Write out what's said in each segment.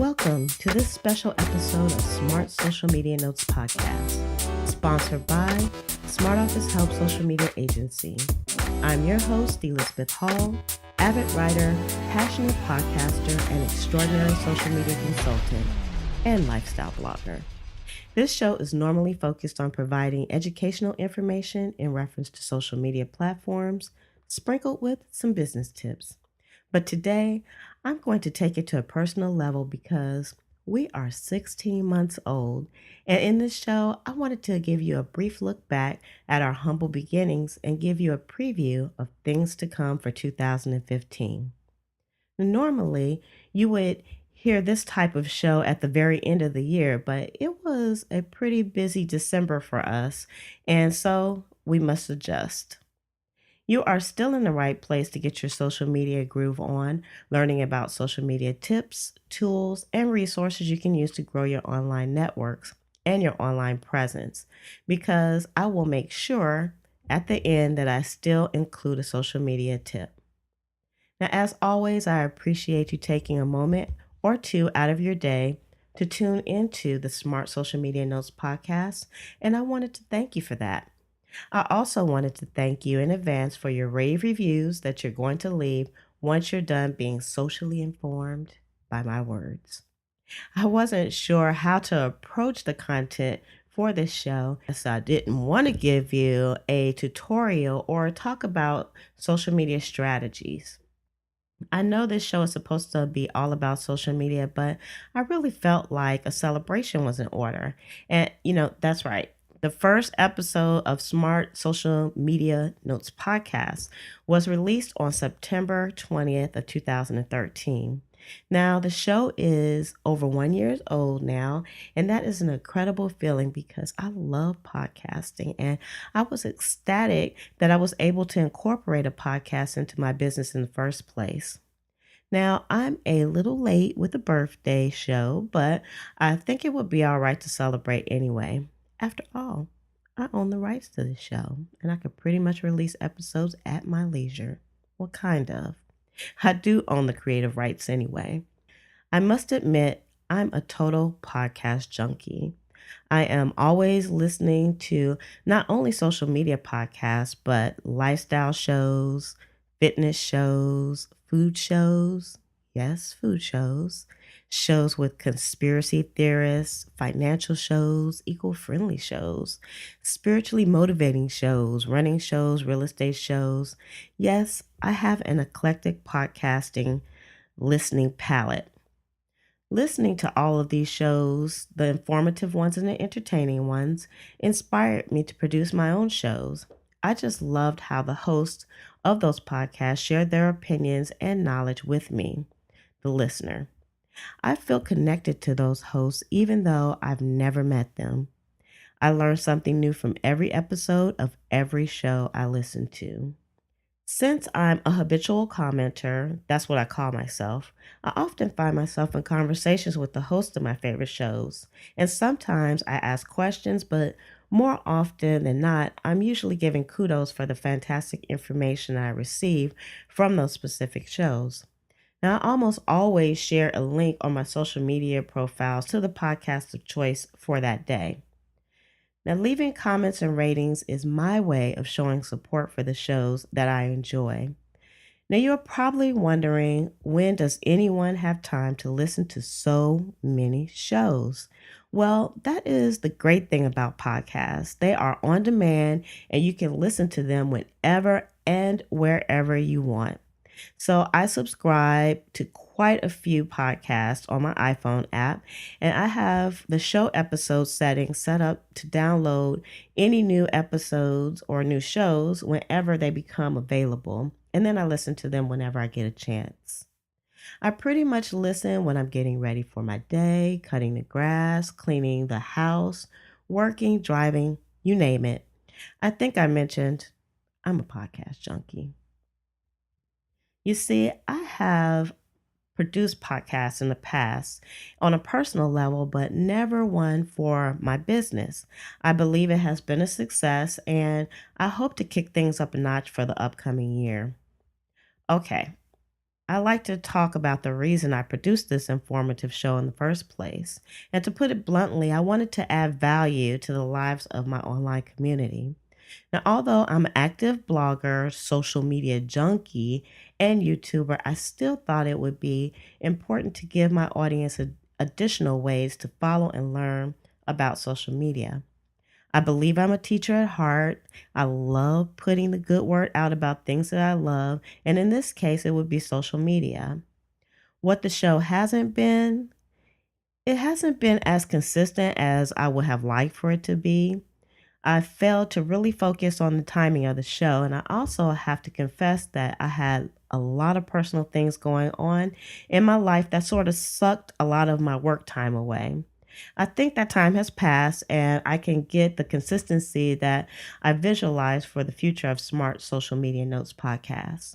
Welcome to this special episode of Smart Social Media Notes Podcast, sponsored by Smart Office Help Social Media Agency. I'm your host, Elizabeth Hall, avid writer, passionate podcaster, and extraordinary social media consultant and lifestyle blogger. This show is normally focused on providing educational information in reference to social media platforms, sprinkled with some business tips. But today, I'm going to take it to a personal level because we are 16 months old. And in this show, I wanted to give you a brief look back at our humble beginnings and give you a preview of things to come for 2015. Normally, you would hear this type of show at the very end of the year, but it was a pretty busy December for us, and so we must adjust. You are still in the right place to get your social media groove on, learning about social media tips, tools, and resources you can use to grow your online networks and your online presence. Because I will make sure at the end that I still include a social media tip. Now, as always, I appreciate you taking a moment or two out of your day to tune into the Smart Social Media Notes podcast, and I wanted to thank you for that. I also wanted to thank you in advance for your rave reviews that you're going to leave once you're done being socially informed by my words. I wasn't sure how to approach the content for this show, so I didn't want to give you a tutorial or talk about social media strategies. I know this show is supposed to be all about social media, but I really felt like a celebration was in order. And, that's right. The first episode of Smart Social Media Notes podcast was released on September 20th of 2013. Now, the show is over 1 year old now, and that is an incredible feeling because I love podcasting and I was ecstatic that I was able to incorporate a podcast into my business in the first place. Now, I'm a little late with the birthday show, but I think it would be all right to celebrate anyway. After all, I own the rights to the show, and I could pretty much release episodes at my leisure. Well, kind of. I do own the creative rights anyway. I must admit, I'm a total podcast junkie. I am always listening to not only social media podcasts, but lifestyle shows, fitness shows, food shows. Yes, food shows. Shows with conspiracy theorists, financial shows, eco friendly shows, spiritually motivating shows, running shows, real estate shows. Yes, I have an eclectic podcasting listening palette. Listening to all of these shows, the informative ones and the entertaining ones, inspired me to produce my own shows. I just loved how the hosts of those podcasts shared their opinions and knowledge with me, the listener. I feel connected to those hosts even though I've never met them. I learn something new from every episode of every show I listen to. Since I'm a habitual commenter, that's what I call myself, I often find myself in conversations with the host of my favorite shows. And sometimes I ask questions, but more often than not, I'm usually giving kudos for the fantastic information I receive from those specific shows. Now, I almost always share a link on my social media profiles to the podcast of choice for that day. Now, leaving comments and ratings is my way of showing support for the shows that I enjoy. Now, you're probably wondering, when does anyone have time to listen to so many shows? Well, that is the great thing about podcasts. They are on demand and you can listen to them whenever and wherever you want. So I subscribe to quite a few podcasts on my iPhone app, and I have the show episode settings set up to download any new episodes or new shows whenever they become available. And then I listen to them whenever I get a chance. I pretty much listen when I'm getting ready for my day, cutting the grass, cleaning the house, working, driving, you name it. I think I mentioned I'm a podcast junkie. You see, I have produced podcasts in the past on a personal level, but never one for my business. I believe it has been a success, and I hope to kick things up a notch for the upcoming year. Okay, I like to talk about the reason I produced this informative show in the first place. And to put it bluntly, I wanted to add value to the lives of my online community. Now, although I'm an active blogger, social media junkie, and YouTuber, I still thought it would be important to give my audience additional ways to follow and learn about social media. I believe I'm a teacher at heart. I love putting the good word out about things that I love, and in this case, it would be social media. What the show hasn't been, it hasn't been as consistent as I would have liked for it to be. I failed to really focus on the timing of the show, and I also have to confess that I had a lot of personal things going on in my life that sort of sucked a lot of my work time away. I think that time has passed, and I can get the consistency that I visualize for the future of Smart Social Media Notes podcast.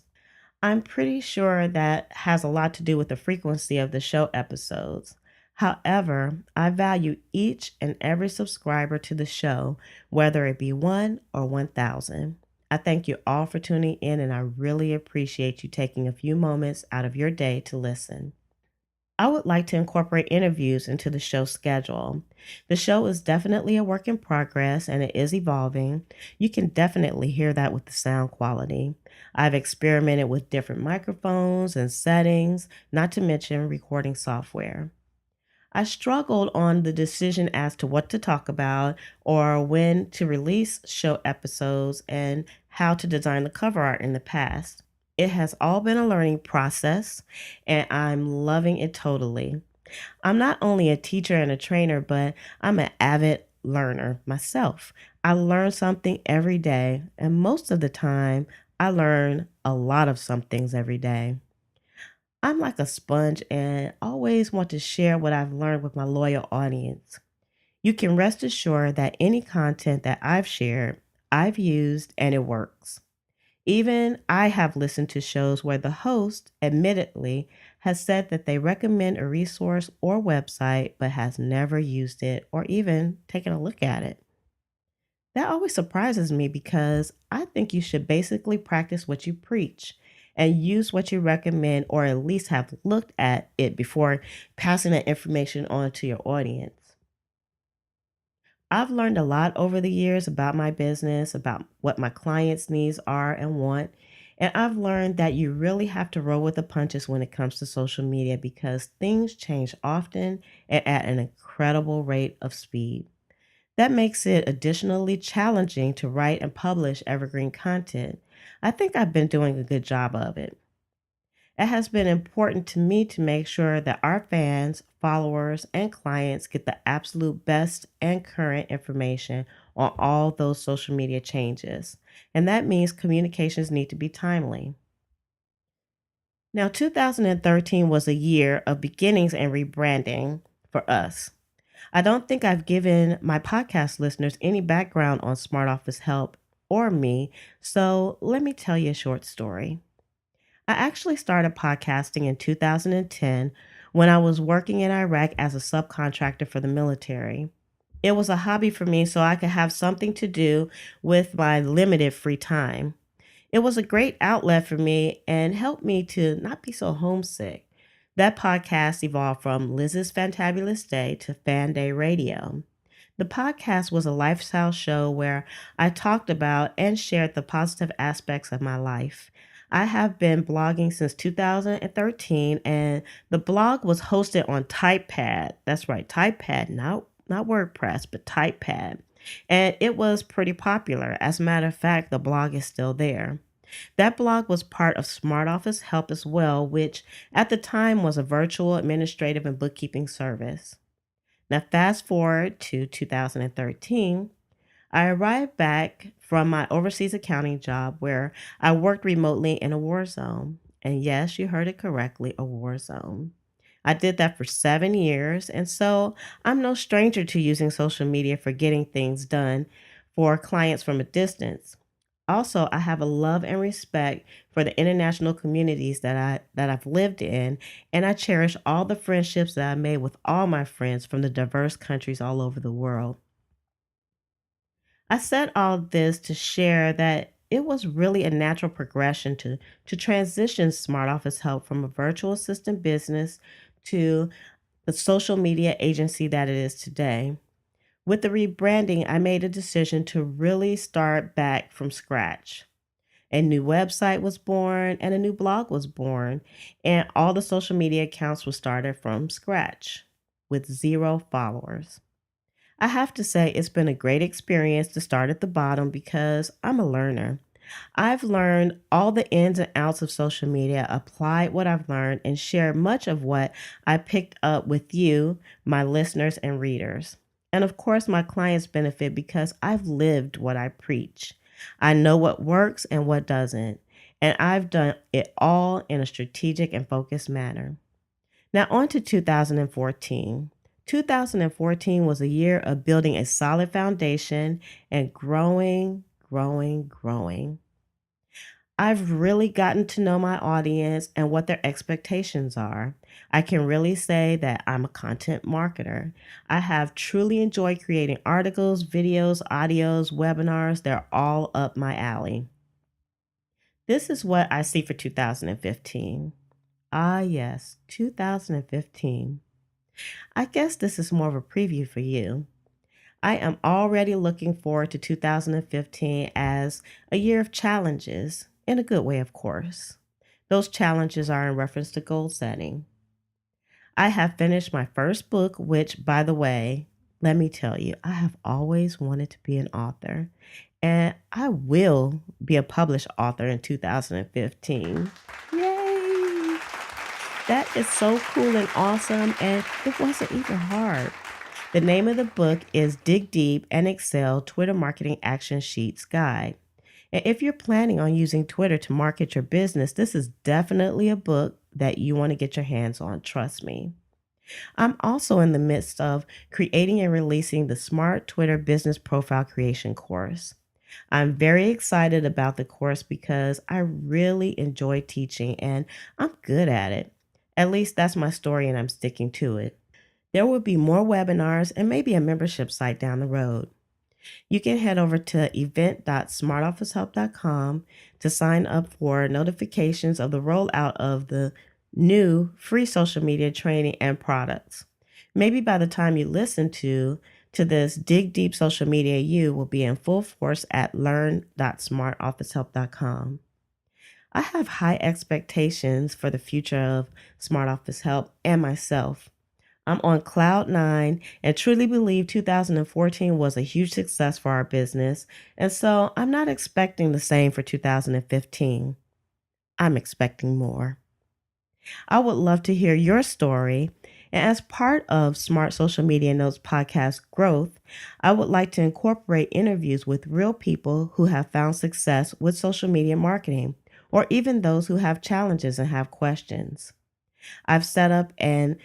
I'm pretty sure that has a lot to do with the frequency of the show episodes. However, I value each and every subscriber to the show, whether it be one or 1,000. I thank you all for tuning in, and I really appreciate you taking a few moments out of your day to listen. I would like to incorporate interviews into the show schedule. The show is definitely a work in progress and it is evolving. You can definitely hear that with the sound quality. I've experimented with different microphones and settings, not to mention recording software. I struggled on the decision as to what to talk about or when to release show episodes and how to design the cover art in the past. It has all been a learning process and I'm loving it totally. I'm not only a teacher and a trainer, but I'm an avid learner myself. I learn something every day, and most of the time, I learn a lot of some things every day. I'm like a sponge and always want to share what I've learned with my loyal audience. You can rest assured that any content that I've shared, I've used and it works. Even I have listened to shows where the host, admittedly, has said that they recommend a resource or website but has never used it or even taken a look at it. That always surprises me because I think you should basically practice what you preach and use what you recommend or at least have looked at it before passing that information on to your audience. I've learned a lot over the years about my business, about what my clients' needs are and want. And I've learned that you really have to roll with the punches when it comes to social media because things change often and at an incredible rate of speed. That makes it additionally challenging to write and publish evergreen content. I think I've been doing a good job of it. It has been important to me to make sure that our fans, followers, and clients get the absolute best and current information on all those social media changes. And that means communications need to be timely. Now, 2013 was a year of beginnings and rebranding for us. I don't think I've given my podcast listeners any background on Smart Office Help or me, so let me tell you a short story. I actually started podcasting in 2010 when I was working in Iraq as a subcontractor for the military. It was a hobby for me so I could have something to do with my limited free time. It was a great outlet for me and helped me to not be so homesick. That podcast evolved from Liz's Fantabulous Day to Fan Day Radio. The podcast was a lifestyle show where I talked about and shared the positive aspects of my life. I have been blogging since 2013 and the blog was hosted on Typepad. That's right, Typepad, not WordPress, but Typepad. And it was pretty popular. As a matter of fact, the blog is still there. That blog was part of Smart Office Help as well, which at the time was a virtual administrative and bookkeeping service. Now, fast forward to 2013, I arrived back from my overseas accounting job where I worked remotely in a war zone. And yes, you heard it correctly, a war zone. I did that for 7 years, and so I'm no stranger to using social media for getting things done for clients from a distance. Also, I have a love and respect for the international communities that I've lived in, and I cherish all the friendships that I made with all my friends from the diverse countries all over the world. I said all this to share that it was really a natural progression to transition Smart Office Help from a virtual assistant business to the social media agency that it is today. With the rebranding, I made a decision to really start back from scratch. A new website was born and a new blog was born, and all the social media accounts were started from scratch with zero followers. I have to say, it's been a great experience to start at the bottom because I'm a learner. I've learned all the ins and outs of social media, applied what I've learned, and shared much of what I picked up with you, my listeners and readers. And of course, my clients benefit because I've lived what I preach. I know what works and what doesn't, and I've done it all in a strategic and focused manner. Now, on to 2014. 2014 was a year of building a solid foundation and growing, growing, growing. I've really gotten to know my audience and what their expectations are. I can really say that I'm a content marketer. I have truly enjoyed creating articles, videos, audios, webinars. They're all up my alley. This is what I see for 2015. Ah, yes, 2015. I guess this is more of a preview for you. I am already looking forward to 2015 as a year of challenges, in a good way, of course. Those challenges are in reference to goal setting. I have finished my first book, which, by the way, let me tell you, I have always wanted to be an author, and I will be a published author in 2015. Yay! That is so cool and awesome, and it wasn't even hard. The name of the book is Dig Deep and Excel Twitter Marketing Action Sheets Guide. And if you're planning on using Twitter to market your business, this is definitely a book that you want to get your hands on, trust me. I'm also in the midst of creating and releasing the Smart Twitter Business Profile Creation course. I'm very excited about the course because I really enjoy teaching and I'm good at it. At least that's my story and I'm sticking to it. There will be more webinars and maybe a membership site down the road. You can head over to event.smartofficehelp.com to sign up for notifications of the rollout of the new free social media training and products. Maybe by the time you listen to this, Dig Deep Social Media U will be in full force at learn.smartofficehelp.com. I have high expectations for the future of Smart Office Help and myself. I'm on cloud nine and truly believe 2014 was a huge success for our business, and so I'm not expecting the same for 2015. I'm expecting more. I would love to hear your story, and as part of Smart Social Media Notes podcast growth, I would like to incorporate interviews with real people who have found success with social media marketing, or even those who have challenges and have questions. I've set up an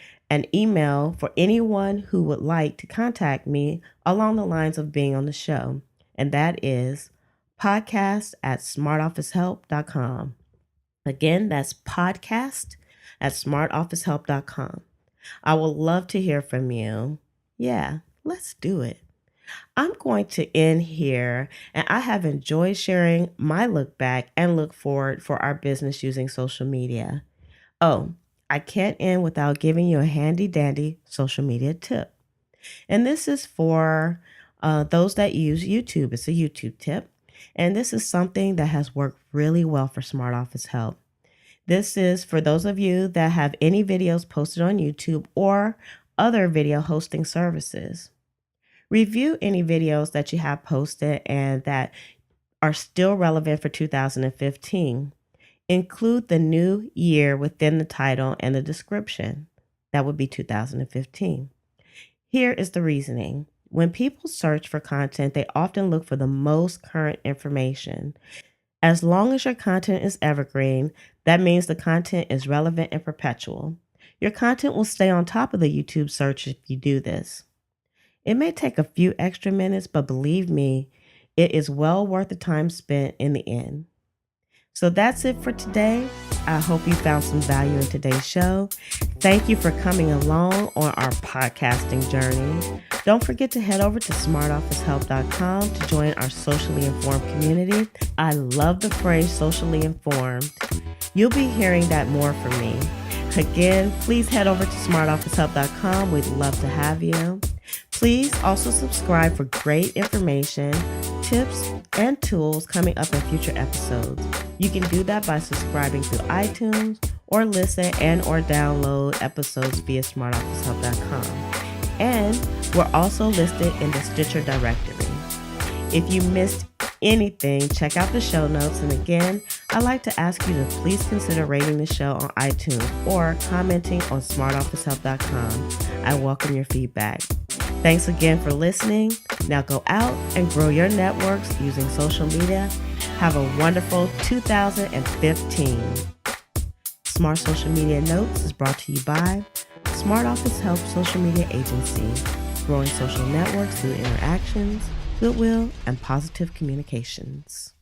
email for anyone who would like to contact me along the lines of being on the show, and that is podcast@smartofficehelp.com. Again, that's podcast@smartofficehelp.com. I would love to hear from you. Yeah, let's do it. I'm going to end here, and I have enjoyed sharing my look back and look forward for our business using social media. Oh, I can't end without giving you a handy dandy social media tip. And this is for those that use YouTube. It's a YouTube tip. And this is something that has worked really well for Smart Office Help. This is for those of you that have any videos posted on YouTube or other video hosting services. Review any videos that you have posted and that are still relevant for 2015. Include the new year within the title and the description. That would be 2015. Here is the reasoning. When people search for content, they often look for the most current information. As long as your content is evergreen, that means the content is relevant and perpetual. Your content will stay on top of the YouTube search if you do this. It may take a few extra minutes, but believe me, it is well worth the time spent in the end. So that's it for today. I hope you found some value in today's show. Thank you for coming along on our podcasting journey. Don't forget to head over to smartofficehelp.com to join our socially informed community. I love the phrase socially informed. You'll be hearing that more from me. Again, please head over to smartofficehelp.com. We'd love to have you. Please also subscribe for great information, tips, and tools coming up in future episodes. You can do that by subscribing through iTunes or listen and or download episodes via smartofficehelp.com. And we're also listed in the Stitcher directory. If you missed anything, check out the show notes. And again, I'd like to ask you to please consider rating the show on iTunes or commenting on smartofficehelp.com. I welcome your feedback. Thanks again for listening. Now go out and grow your networks using social media. Have a wonderful 2015. Smart Social Media Notes is brought to you by Smart Office Help Social Media Agency, growing social networks through interactions, goodwill, and positive communications.